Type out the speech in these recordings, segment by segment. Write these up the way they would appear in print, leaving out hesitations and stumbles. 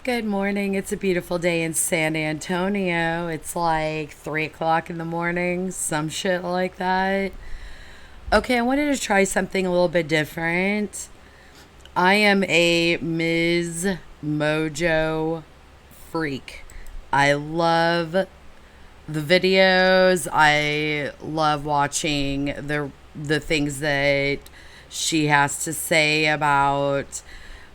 Good morning. It's a beautiful day in San Antonio. It's like 3 o'clock in the morning, some shit like that. Okay, I wanted to try something a little bit different. I am a Ms. MOJO freak. I love the videos. I love watching the things that she has to say about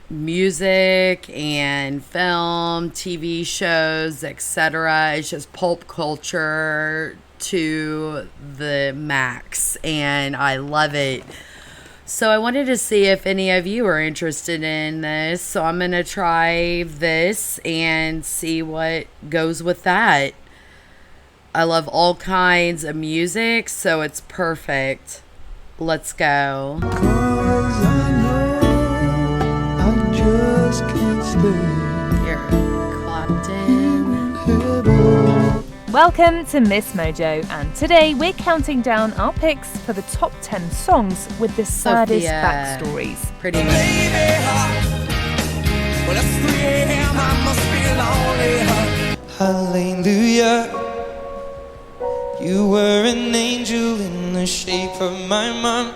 music and film, TV shows, etc. It's just pulp culture to the max, and I love it. So I wanted to see if any of you are interested in this. So I'm going to try this and see what goes with that. I love all kinds of music, so it's perfect. Let's go. Here, Clapton. Welcome to Miss Mojo, and today we're counting down our picks for the top 10 songs with the saddest backstories. Pretty much. Well, it's 3 a.m. I must be lonely. Hallelujah. You were an angel in the shape of my mom.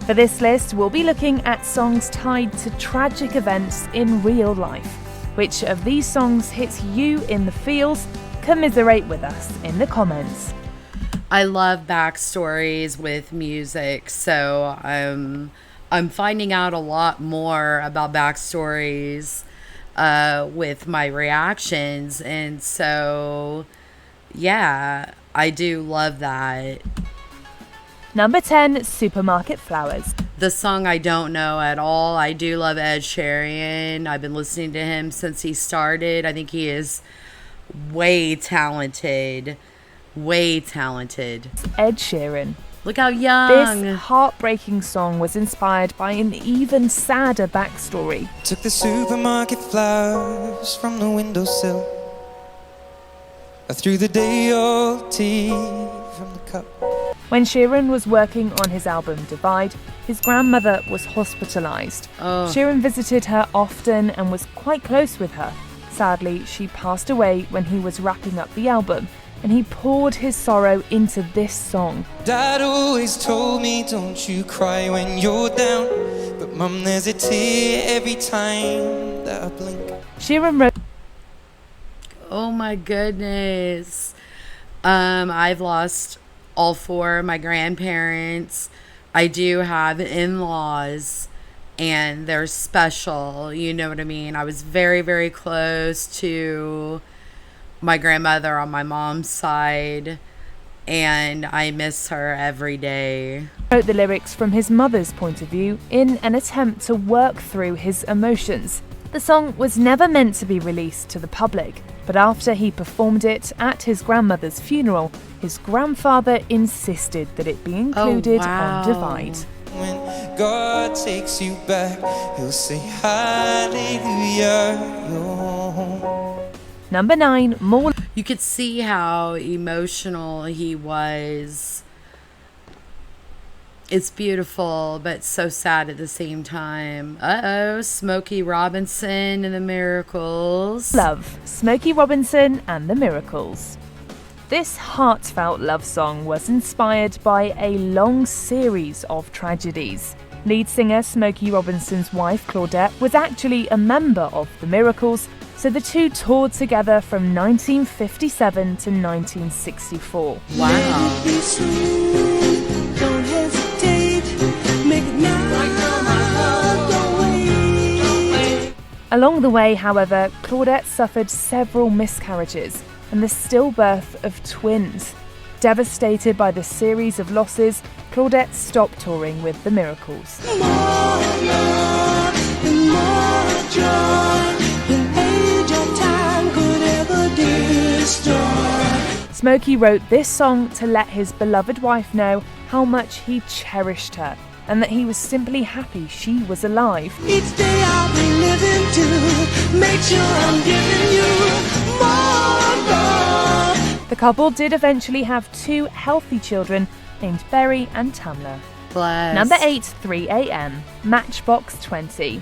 For this list, we'll be looking at songs tied to tragic events in real life. Which of these songs hits you in the feels? Commiserate with us in the comments. I love backstories with music, so I'm finding out a lot more about backstories with my reactions, and so yeah, I do love that. Number 10, Supermarket Flowers. The song I don't know at all. I do love Ed Sheeran. I've been listening to him since he started. I think he is way talented. Way talented. Ed Sheeran. Look how young. This heartbreaking song was inspired by an even sadder backstory. Took the supermarket flowers from the windowsill. I threw the day-old tea from the cup. When Sheeran was working on his album Divide, his grandmother was hospitalised. Sheeran visited her often and was quite close with her. Sadly, she passed away when he was wrapping up the album, and he poured his sorrow into this song. Dad always told me, don't you cry when you're down. But Mum, there's a tear every time that I blink. Sheeran wrote... Oh my goodness. I've lost all four of my grandparents. I do have in-laws, and they're special, you know what I mean? I was very, very close to my grandmother on my mom's side, and I miss her every day. Wrote the lyrics from his mother's point of view in an attempt to work through his emotions. The song was never meant to be released to the public, but after he performed it at his grandmother's funeral, his grandfather insisted that it be included on Divide. When God takes you back, he'll say hallelujah, you're home. Number 9, More. You could see how emotional he was. It's beautiful, but so sad at the same time. Smokey Robinson and the Miracles. Love, Smokey Robinson and the Miracles. This heartfelt love song was inspired by a long series of tragedies. Lead singer Smokey Robinson's wife Claudette was actually a member of the Miracles, so the two toured together from 1957 to 1964. Wow. Along the way, however, Claudette suffered several miscarriages and the stillbirth of twins. Devastated by the series of losses, Claudette stopped touring with the Miracles. More love and more joy than age or time could ever destroy. Smokey wrote this song to let his beloved wife know how much he cherished her and that he was simply happy she was alive. Each day I'll be living to make sure I'm giving you more love. The couple did eventually have 2 healthy children named Berry and Tamla. Bless. Number 8, 3 a.m. Matchbox 20.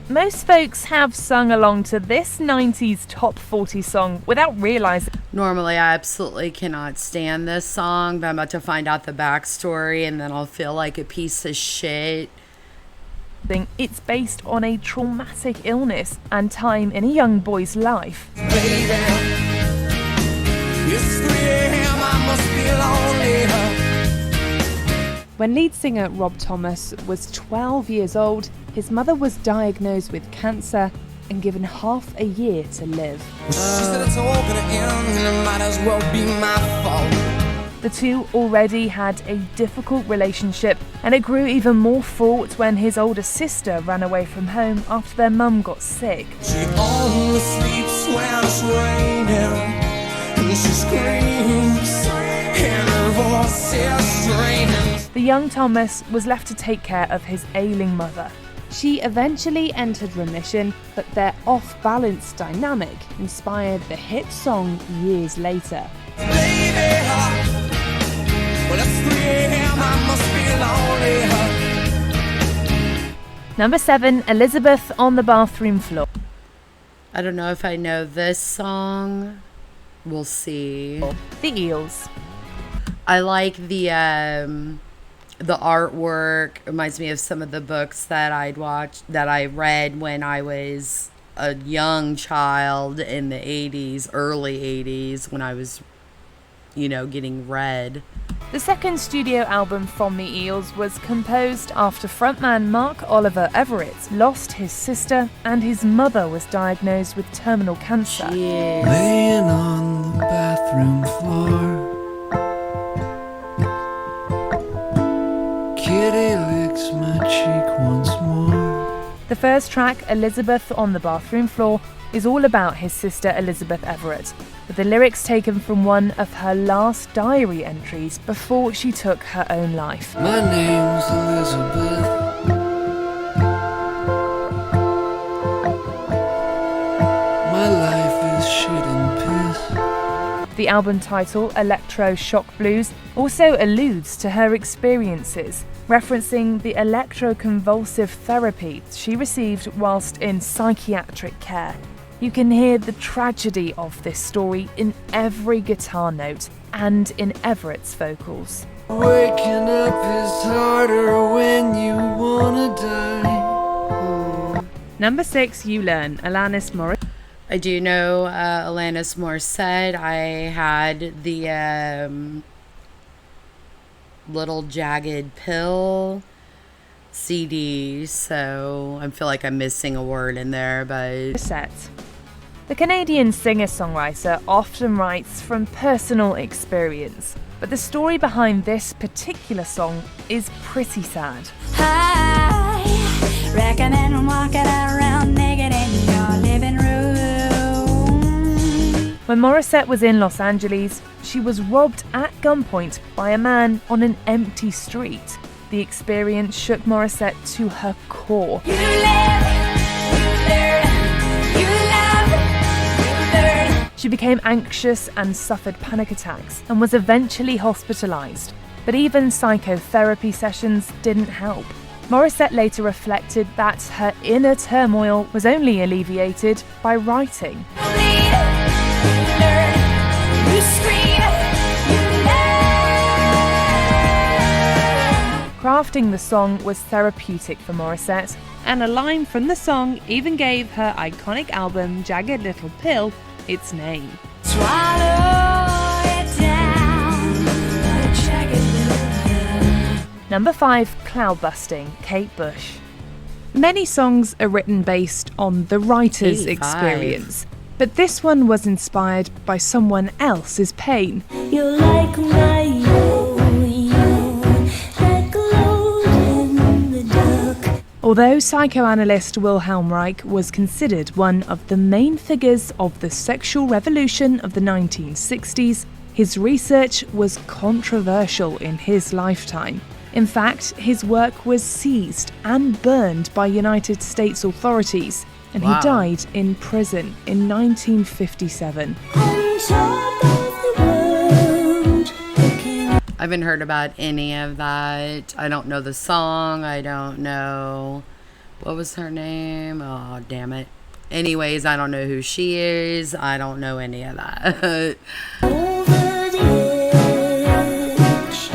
Most folks have sung along to this 90s top 40 song without realizing Normally, I absolutely cannot stand this song, but I'm about to find out the backstory, and then I'll feel like a piece of shit. it's based on a traumatic illness and time in a young boy's life. Baby, it's 3 a.m. I must be lonely. When lead singer Rob Thomas was 12 years old, his mother was diagnosed with cancer and given half a year to live. She said it's all gonna end and it might as well be my fault. The two already had a difficult relationship, and it grew even more fraught when his older sister ran away from home after their mum got sick. She only sleeps when it's raining, and she screams, and her voice is strange. The young Thomas was left to take care of his ailing mother. She eventually entered remission, but their off-balance dynamic inspired the hit song years later. Baby, well it's 3 a.m. I must be lonely. Number 7, Elizabeth on the Bathroom Floor. I don't know if I know this song. We'll see. The Eels. I like the artwork. Reminds me of some of the books that I read when I was a young child in the 80s, early 80s, when I was, getting read. The second studio album from the Eels was composed after frontman Mark Oliver Everett lost his sister and his mother was diagnosed with terminal cancer. Jeez. Laying on the bathroom floor, kitty licks my cheek once more. The first track, Elizabeth on the Bathroom Floor, is all about his sister Elizabeth Everett, with the lyrics taken from one of her last diary entries before she took her own life. My name's Elizabeth. My life is shit and piss. The album title, Electro Shock Blues, also alludes to her experiences, referencing the electroconvulsive therapy she received whilst in psychiatric care. You can hear the tragedy of this story in every guitar note and in Everett's vocals. Waking up is harder when you wanna die. Number 6, You Learn, Alanis Morissette. I do know Alanis Morissette. I had the Little Jagged Pill CD, so I feel like I'm missing a word in there, but... The Canadian singer-songwriter often writes from personal experience, but the story behind this particular song is pretty sad. I reckon and walking around naked in your living room. When Morissette was in Los Angeles, she was robbed at gunpoint by a man on an empty street. The experience shook Morissette to her core. You live, you learn, you love, you learn. She became anxious and suffered panic attacks and was eventually hospitalized. But even psychotherapy sessions didn't help. Morissette later reflected that her inner turmoil was only alleviated by writing. You lead, you learn, you scream, you learn. Crafting the song was therapeutic for Morissette. And a line from the song even gave her iconic album Jagged Little Pill its name. Swallow it down, jagged little pill. Number 5, Cloudbusting, Kate Bush. Many songs are written based on the writer's 85. experience, but this one was inspired by someone else's pain. You're like my yo-yo, that glowed in the dark. Although psychoanalyst Wilhelm Reich was considered one of the main figures of the sexual revolution of the 1960s, his research was controversial in his lifetime. In fact, his work was seized and burned by United States authorities, and Wow. he died in prison in 1957. On top of the world, looking I haven't heard about any of that. I don't know the song. I don't know. What was her name? Oh, damn it. Anyways, I don't know who she is. I don't know any of that. Over the edge,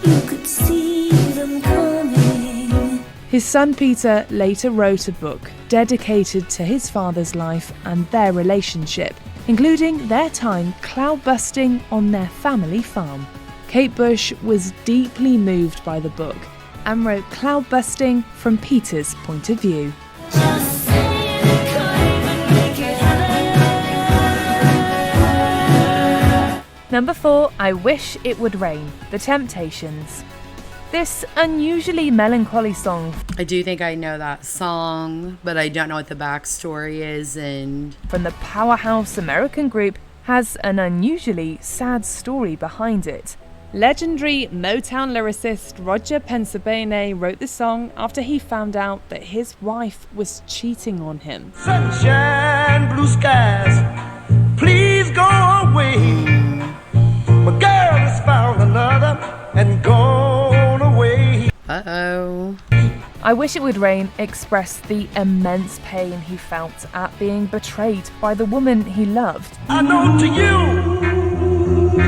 you could see them coming. His son Peter later wrote a book dedicated to his father's life and their relationship, including their time cloudbusting on their family farm. Kate Bush was deeply moved by the book and wrote Cloudbusting from Peter's point of view. Just say the kind and make it happen. Number 4, I Wish It Would Rain, The Temptations. This unusually melancholy song I do think I know that song, but I don't know what the backstory is. And from the powerhouse American group has an unusually sad story behind it. Legendary Motown lyricist Roger Pensabene wrote the song after he found out that his wife was cheating on him. Sunshine, blue skies, please go away. My girl has found another and gone away. uh-oh. I Wish It Would Rain expressed the immense pain he felt at being betrayed by the woman he loved. I know to you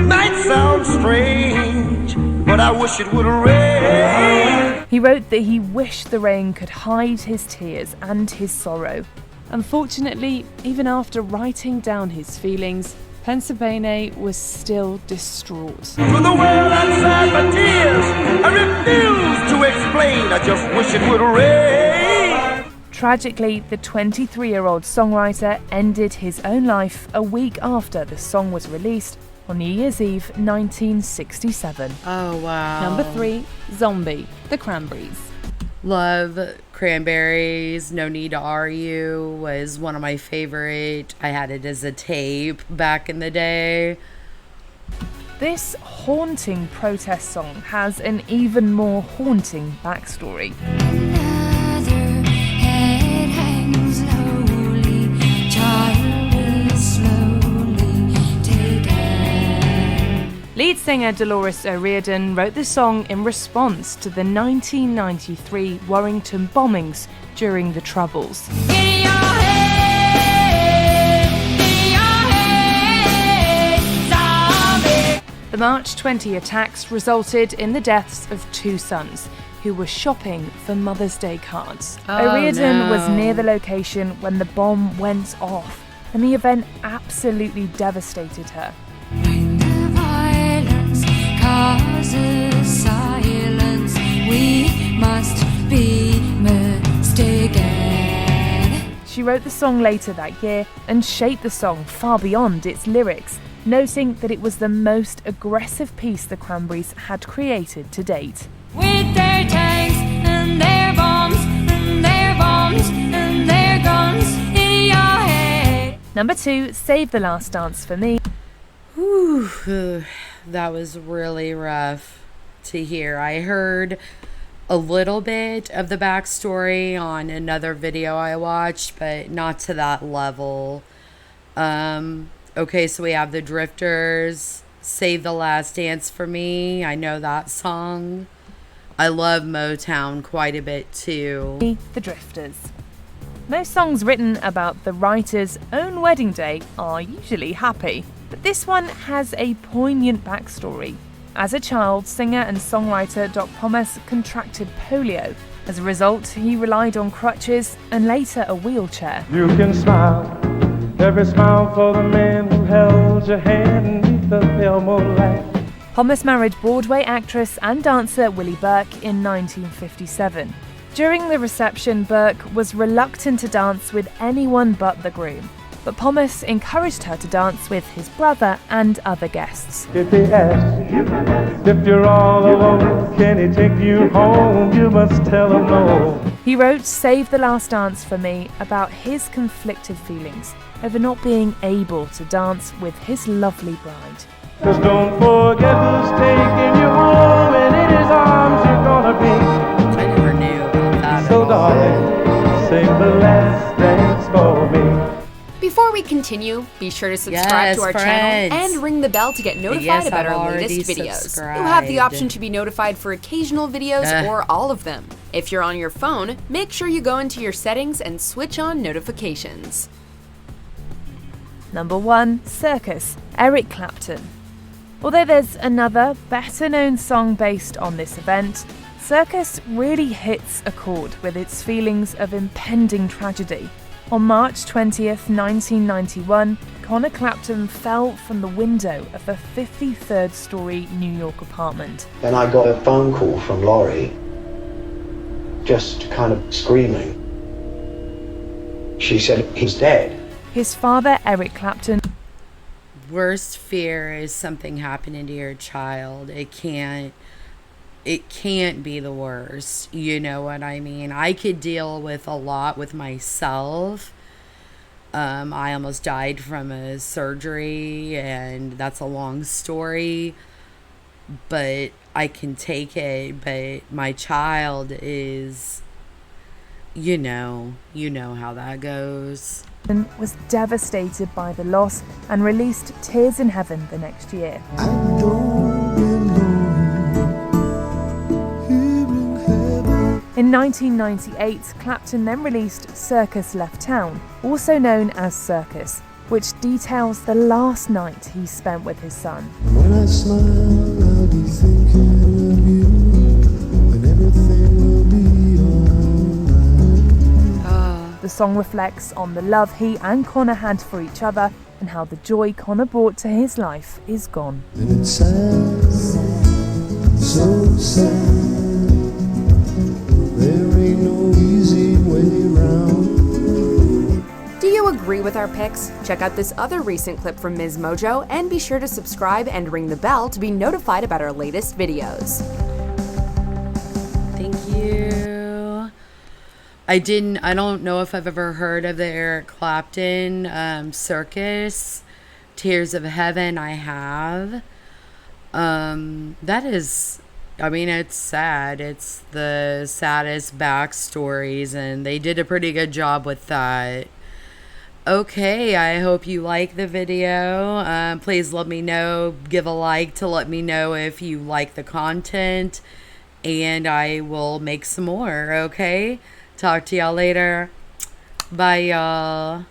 might sound strange, but I wish it would rain. He wrote that he wished the rain could hide his tears and his sorrow. Unfortunately, even after writing down his feelings, Pensabene was still distraught. To the world outside my tears, I refuse to explain. I just wish it would rain. Tragically, the 23-year-old songwriter ended his own life a week after the song was released on New Year's Eve 1967. Oh, wow. Number 3, Zombie, The Cranberries. Love Cranberries. No Need to Argue was one of my favorite. I had it as a tape back in the day. This haunting protest song has an even more haunting backstory. Another head hangs lowly, child is slowly taken. Lead singer Dolores O'Riordan wrote the song in response to the 1993 Warrington bombings during the Troubles. Get in your head, zombie. The March 20 attacks resulted in the deaths of 2 sons who were shopping for Mother's Day cards. Oh, O'Riordan no. was near the location when the bomb went off, and the event absolutely devastated her. When the violence causes silence, we must be mistaken. She wrote the song later that year and shaped the song far beyond its lyrics, noting that it was the most aggressive piece the Cranberries had created to date. With their tanks and their bombs and their bombs and their guns in your head. Number 2, Save the Last Dance for Me. Whew, that was really rough to hear. I heard a little bit of the backstory on another video I watched, but not to that level. Okay, so we have the Drifters, Save the Last Dance for Me. I know that song. I love Motown quite a bit too. The Drifters. Most songs written about the writer's own wedding day are usually happy, but this one has a poignant backstory. As a child, singer and songwriter Doc Pomus contracted polio. As a result, he relied on crutches and later a wheelchair. You can smile, every smile for the man who held your hand beneath the pale moonlight. Pomus married Broadway actress and dancer Willie Burke in 1957. During the reception, Burke was reluctant to dance with anyone but the groom, but Pomus encouraged her to dance with his brother and other guests. If he asks you if you're all alone, can he take you home? You must tell him no. He wrote Save the Last Dance for Me about his conflicted feelings over not being able to dance with his lovely bride. Just don't forget who's taking you home, and in his arms you're gonna be. I never knew about that So at all. darling, save the last dance for me. Before we continue continue, be sure to subscribe Yes, to our friends. channel and ring the bell to get notified Yes, about I've our already latest videos. subscribed. You'll have the option to be notified for occasional videos or all of them. If you're on your phone, make sure you go into your settings and switch on notifications. Number 1, Circus, Eric Clapton. Although there's another, better-known song based on this event, Circus really hits a chord with its feelings of impending tragedy. On March 20th, 1991, Connor Clapton fell from the window of a 53rd-story New York apartment. Then I got a phone call from Laurie, just kind of screaming. She said he's dead. His father, Eric Clapton, Worst fear is something happening to your child. It can't be the worst. You know what I mean? I could deal with a lot with myself. I almost died from a surgery, and that's a long story, but I can take it. But my child is, you know how that goes. was devastated by the loss and released Tears in Heaven the next year. In 1998, Clapton then released Circus Left Town, also known as Circus, which details the last night he spent with his son. When I smile, I'll be thinking of you, and everything will be alright. The song reflects on the love he and Connor had for each other and how the joy Connor brought to his life is gone. And it's sad, so sad. There ain't no easy way round. Do you agree with our picks? Check out this other recent clip from Ms. MOJO and be sure to subscribe and ring the bell to be notified about our latest videos. Thank you. I don't know if I've ever heard of the Eric Clapton Circus Tears of Heaven. I have. That is, I mean, it's sad. It's the saddest backstories, and they did a pretty good job with that. Okay, I hope you like the video. Please let me know. Give a like to let me know if you like the content, and I will make some more, okay? Talk to y'all later. Bye, y'all.